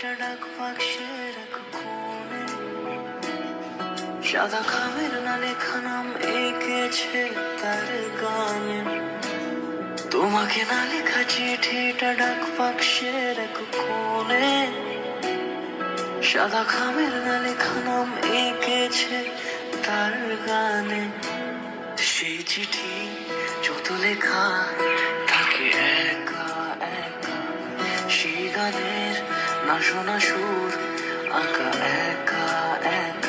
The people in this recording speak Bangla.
চিঠিটা ডাক বাক্সের এক কোণে, সাদা খামের না লেখা নাম এঁকেছে তার গানে। তোমাকে না লেখা চিঠিটা ডাক বাক্সের এক কোণে, সাদা খামের না লেখা নাম এঁকেছে তার গানে। সেই চিঠি যত লেখা থাকে একা একা, সেই গানের না শোনা সুর আঁকা একা একা।